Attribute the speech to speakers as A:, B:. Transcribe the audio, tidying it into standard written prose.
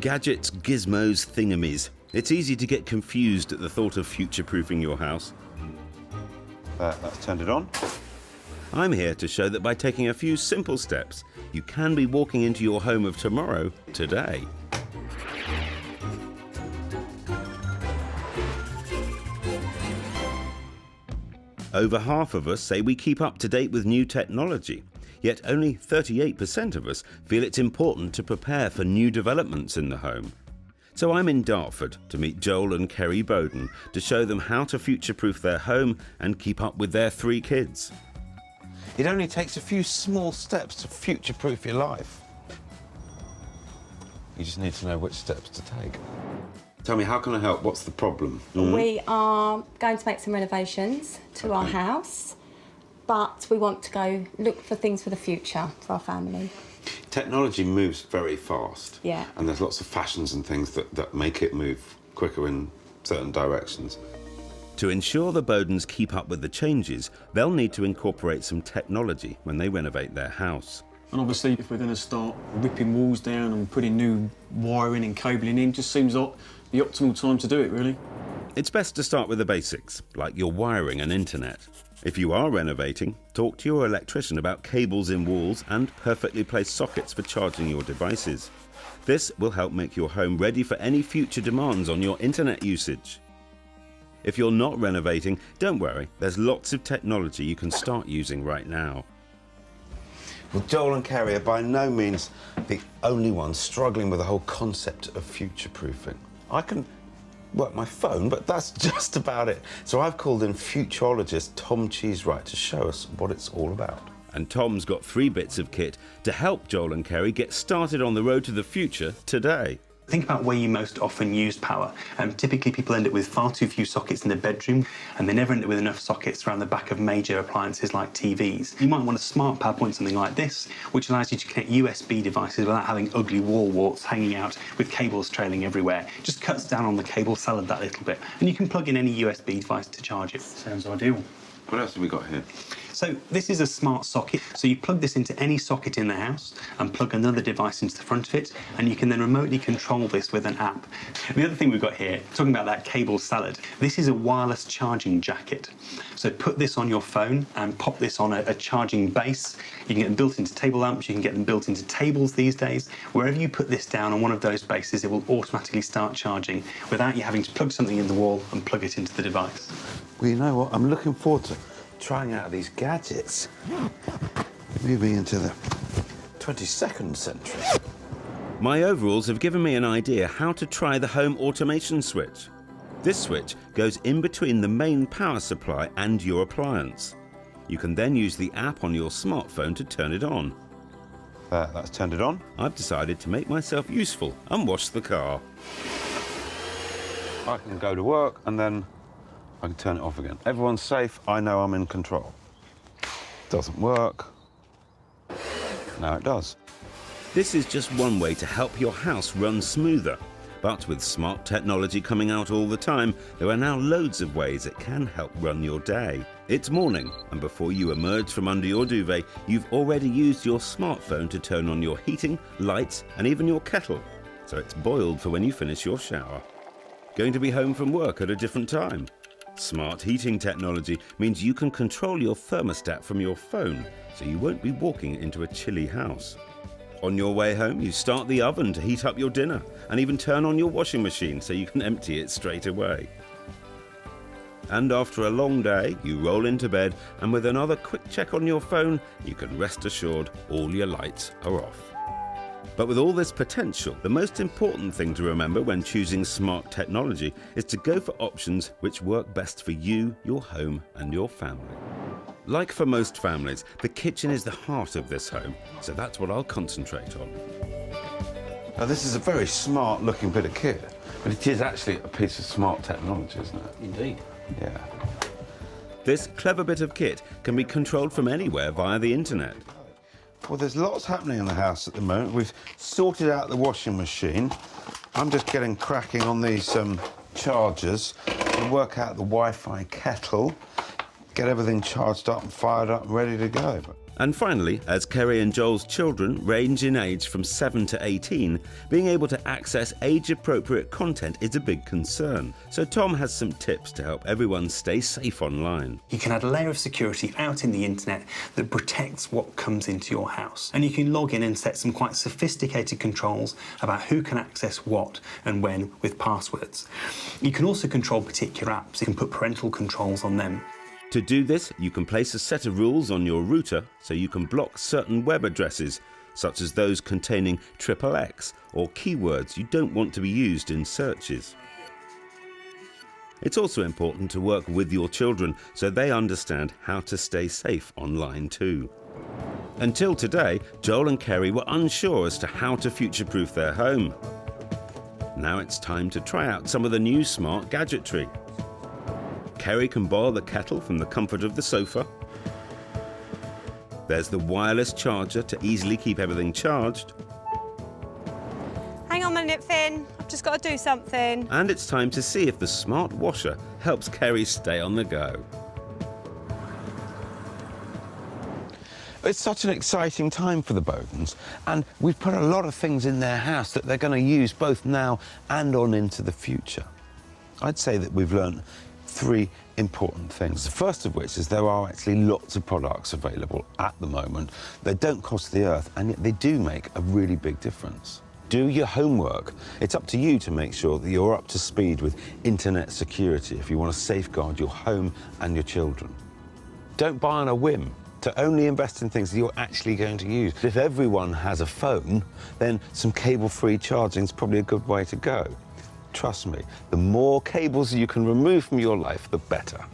A: Gadgets, gizmos, thingamies. It's easy to get confused at the thought of future-proofing your house.
B: That's turned it on.
A: I'm here to show that by taking a few simple steps, you can be walking into your home of tomorrow today. Over half of us say we keep up to date with new technology, yet only 38% of us feel it's important to prepare for new developments in the home. So I'm in Dartford to meet Joel and Kerry Bowden to show them how to future-proof their home and keep up with their 3 kids.
B: It only takes a few small steps to future-proof your life. You just need to know which steps to take. Tell me, how can I help? What's the problem?
C: We are going to make some renovations to our house, but we want to go look for things for the future for our family.
B: Technology moves very fast.
C: Yeah.
B: And there's lots of fashions and things that make it move quicker in certain directions.
A: To ensure the Bowdens keep up with the changes, they'll need to incorporate some technology when they renovate their house.
D: And obviously, if we're going to start ripping walls down and putting new wiring and cabling in, just seems like the optimal time to do it, really.
A: It's best to start with the basics, like your wiring and internet. If you are renovating, talk to your electrician about cables in walls and perfectly placed sockets for charging your devices. This will help make your home ready for any future demands on your internet usage. If you're not renovating, don't worry, there's lots of technology you can start using right now.
B: Well, Joel and Kerry are by no means the only ones struggling with the whole concept of future-proofing. I can work my phone, but that's just about it. So I've called in futurologist Tom Cheesewright to show us what it's all about.
A: And Tom's got 3 bits of kit to help Joel and Kerry get started on the road to the future today.
E: Think about where you most often use power. Typically, people end up with far too few sockets in the bedroom, and they never end up with enough sockets around the back of major appliances like TVs. You might want a smart power point, something like this, which allows you to connect USB devices without having ugly wall warts hanging out with cables trailing everywhere. Just cuts down on the cable salad that little bit, and you can plug in any USB device to charge it.
D: Sounds ideal.
B: What else have we got here?
E: So this is a smart socket. So you plug this into any socket in the house and plug another device into the front of it, and you can then remotely control this with an app. The other thing we've got here, talking about that cable salad, this is a wireless charging jacket. So put this on your phone and pop this on a charging base. You can get them built into table lamps, you can get them built into tables these days. Wherever you put this down on one of those bases, it will automatically start charging without you having to plug something in the wall and plug it into the device.
B: Well, you know what? I'm looking forward to trying out these gadgets. Moving into the 22nd century.
A: My overalls have given me an idea how to try the home automation switch. This switch goes in between the main power supply and your appliance. You can then use the app on your smartphone to turn it on.
B: That's turned it on.
A: I've decided to make myself useful and wash the car.
B: I can go to work and then I can turn it off again. Everyone's safe. I know I'm in control. Doesn't work. Now it does.
A: This is just one way to help your house run smoother. But with smart technology coming out all the time, there are now loads of ways it can help run your day. It's morning, and before you emerge from under your duvet, you've already used your smartphone to turn on your heating, lights, and even your kettle. So it's boiled for when you finish your shower. Going to be home from work at a different time? Smart heating technology means you can control your thermostat from your phone, so you won't be walking into a chilly house. On your way home, you start the oven to heat up your dinner and even turn on your washing machine so you can empty it straight away. And after a long day, you roll into bed, and with another quick check on your phone, you can rest assured all your lights are off. But with all this potential, the most important thing to remember when choosing smart technology is to go for options which work best for you, your home, and your family. Like for most families, the kitchen is the heart of this home, so that's what I'll concentrate on.
B: Now, this is a very smart-looking bit of kit, but it is actually a piece of smart technology, isn't it?
D: Indeed.
B: Yeah.
A: This clever bit of kit can be controlled from anywhere via the internet.
B: Well, there's lots happening in the house at the moment. We've sorted out the washing machine. I'm just getting cracking on these chargers to work out the Wi-Fi kettle. get everything charged up and fired up and ready to go.
A: And finally, as Kerry and Joel's children range in age from 7 to 18, being able to access age-appropriate content is a big concern. So Tom has some tips to help everyone stay safe online.
E: You can add a layer of security out in the internet that protects what comes into your house. And you can log in and set some quite sophisticated controls about who can access what and when with passwords. You can also control particular apps. You can put parental controls on them.
A: To do this, you can place a set of rules on your router so you can block certain web addresses, such as those containing XXX or keywords you don't want to be used in searches. It's also important to work with your children so they understand how to stay safe online too. Until today, Joel and Kerry were unsure as to how to future-proof their home. Now it's time to try out some of the new smart gadgetry. Kerry can boil the kettle from the comfort of the sofa. There's the wireless charger to easily keep everything charged.
F: Hang on a minute, Finn. I've just got to do something.
A: And it's time to see if the smart washer helps Kerry stay on the go.
B: It's such an exciting time for the Bowdens, and we've put a lot of things in their house that they're going to use both now and on into the future. I'd say that we've learned 3 important things. The first of which is there are actually lots of products available at the moment. They don't cost the earth, and yet they do make a really big difference. Do your homework. It's up to you to make sure that you're up to speed with internet security if you want to safeguard your home and your children. Don't buy on a whim. To only invest in things that you're actually going to use. If everyone has a phone, then some cable-free charging is probably a good way to go. Trust me, the more cables you can remove from your life, the better.